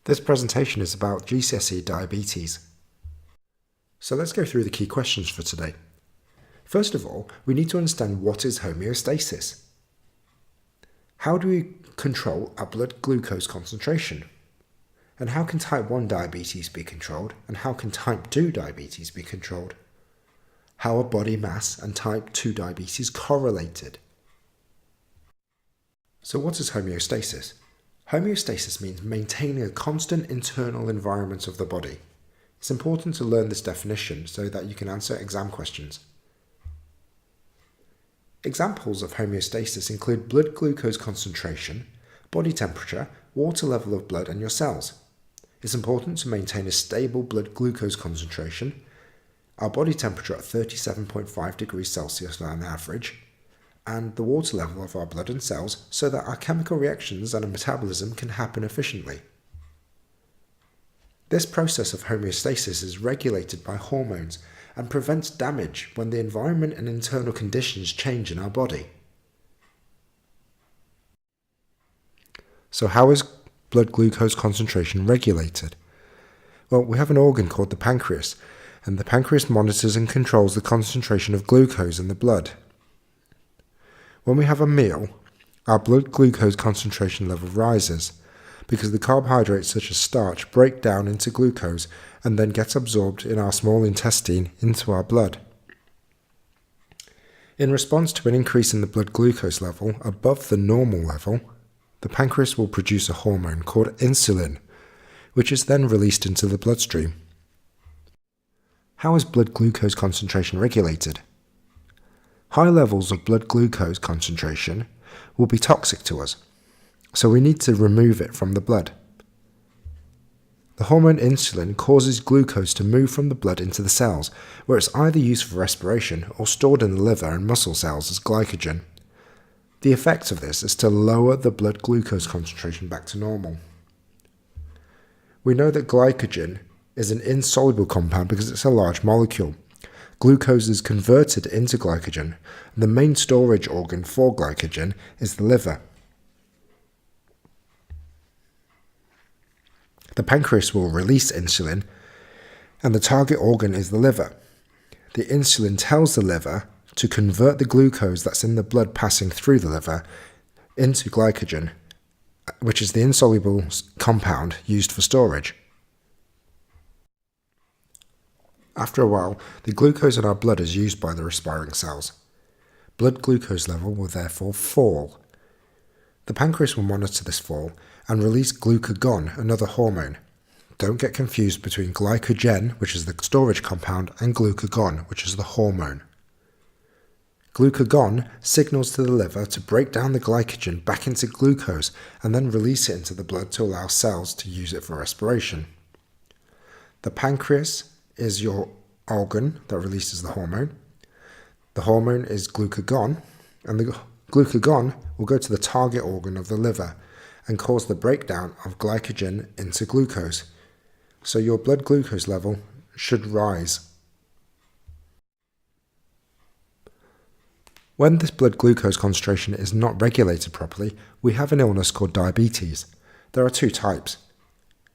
This presentation is about GCSE Diabetes. So let's go through the key questions for today. First of all, we need to understand what is homeostasis. How do we control our blood glucose concentration? And how can type 1 diabetes be controlled? And how can type 2 diabetes be controlled? How are body mass and type 2 diabetes correlated? So what is homeostasis? Homeostasis means maintaining a constant internal environment of the body. It's important to learn this definition so that you can answer exam questions. Examples of homeostasis include blood glucose concentration, body temperature, water level of blood and your cells. It's important to maintain a stable blood glucose concentration, our body temperature at 37.5 degrees Celsius on average, and the water level of our blood and cells so that our chemical reactions and our metabolism can happen efficiently. This process of homeostasis is regulated by hormones and prevents damage when the environment and internal conditions change in our body. So how is blood glucose concentration regulated? Well, we have an organ called the pancreas, and the pancreas monitors and controls the concentration of glucose in the blood. When we have a meal, our blood glucose concentration level rises because the carbohydrates such as starch break down into glucose and then get absorbed in our small intestine into our blood. In response to an increase in the blood glucose level above the normal level, the pancreas will produce a hormone called insulin, which is then released into the bloodstream. How is blood glucose concentration regulated? High levels of blood glucose concentration will be toxic to us, so we need to remove it from the blood. The hormone insulin causes glucose to move from the blood into the cells, where it's either used for respiration or stored in the liver and muscle cells as glycogen. The effect of this is to lower the blood glucose concentration back to normal. We know that glycogen is an insoluble compound because it's a large molecule. Glucose is converted into glycogen. The main storage organ for glycogen is the liver. The pancreas will release insulin, and the target organ is the liver. The insulin tells the liver to convert the glucose that's in the blood passing through the liver into glycogen, which is the insoluble compound used for storage. After a while, the glucose in our blood is used by the respiring cells. Blood glucose level will therefore fall. The pancreas will monitor this fall and release glucagon, another hormone. Don't get confused between glycogen, which is the storage compound, and glucagon, which is the hormone. Glucagon signals to the liver to break down the glycogen back into glucose and then release it into the blood to allow cells to use it for respiration. The pancreas is your organ that releases the hormone. The hormone is glucagon, and the glucagon will go to the target organ of the liver and cause the breakdown of glycogen into glucose. So your blood glucose level should rise. When this blood glucose concentration is not regulated properly, we have an illness called diabetes. There are two types.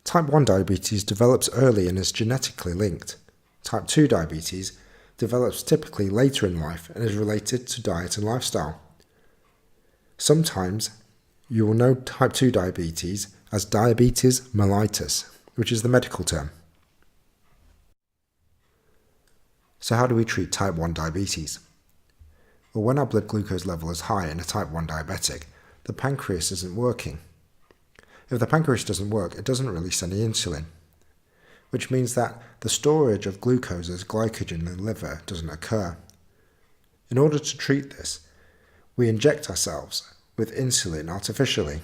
Type 1 diabetes develops early and is genetically linked. Type 2 diabetes develops typically later in life and is related to diet and lifestyle. Sometimes you will know type 2 diabetes as diabetes mellitus, which is the medical term. So how do we treat type 1 diabetes? Well, when our blood glucose level is high in a type 1 diabetic, the pancreas isn't working. If the pancreas doesn't work, it doesn't release any insulin, which means that the storage of glucose as glycogen in the liver doesn't occur. In order to treat this, we inject ourselves with insulin artificially.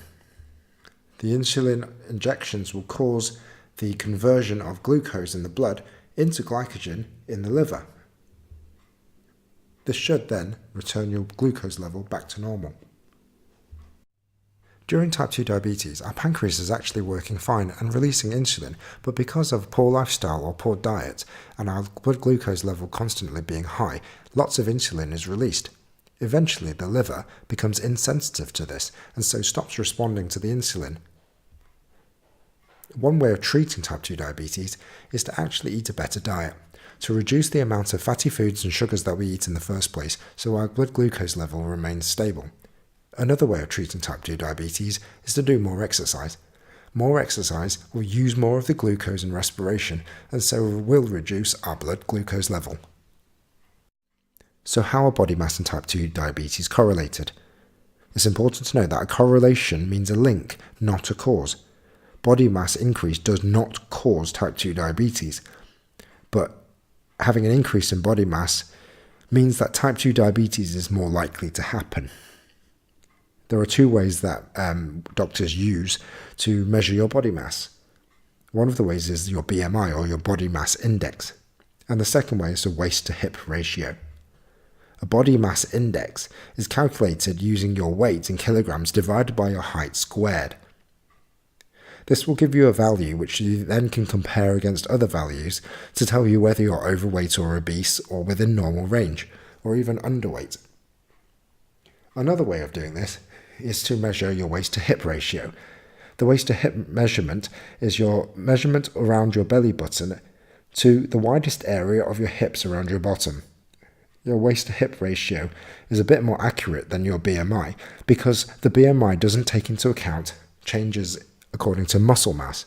The insulin injections will cause the conversion of glucose in the blood into glycogen in the liver. This should then return your glucose level back to normal. During type 2 diabetes, our pancreas is actually working fine and releasing insulin, but because of poor lifestyle or poor diet and our blood glucose level constantly being high, lots of insulin is released. Eventually, the liver becomes insensitive to this and so stops responding to the insulin. One way of treating type 2 diabetes is to actually eat a better diet, to reduce the amount of fatty foods and sugars that we eat in the first place so our blood glucose level remains stable. Another way of treating type 2 diabetes is to do more exercise. More exercise will use more of the glucose in respiration and so will reduce our blood glucose level. So how are body mass and type 2 diabetes correlated? It's important to note that a correlation means a link, not a cause. Body mass increase does not cause type 2 diabetes, but having an increase in body mass means that type 2 diabetes is more likely to happen. There are two ways that doctors use to measure your body mass. One of the ways is your BMI or your body mass index, and the second way is a waist to hip ratio. A body mass index is calculated using your weight in kilograms divided by your height squared. This will give you a value which you then can compare against other values to tell you whether you're overweight or obese or within normal range, or even underweight. Another way of doing this is to measure your waist to hip ratio. The waist to hip measurement is your measurement around your belly button to the widest area of your hips around your bottom. Your waist to hip ratio is a bit more accurate than your BMI because the BMI doesn't take into account changes according to muscle mass.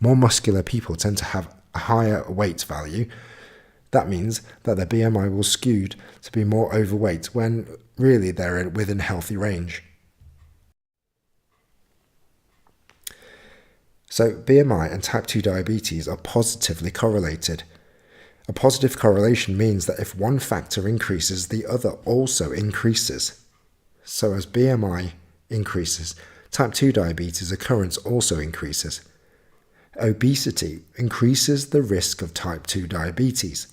More muscular people tend to have a higher weight value. That means that their BMI will skew to be more overweight when really they're within healthy range. So BMI and type 2 diabetes are positively correlated. A positive correlation means that if one factor increases, the other also increases. So as BMI increases, type 2 diabetes occurrence also increases. Obesity increases the risk of type 2 diabetes.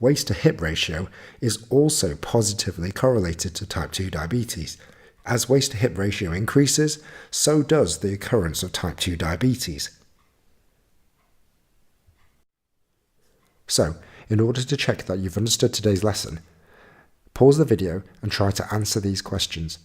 Waist to hip ratio is also positively correlated to type 2 diabetes. As waist to hip ratio increases, so does the occurrence of type 2 diabetes. So, in order to check that you've understood today's lesson, pause the video and try to answer these questions.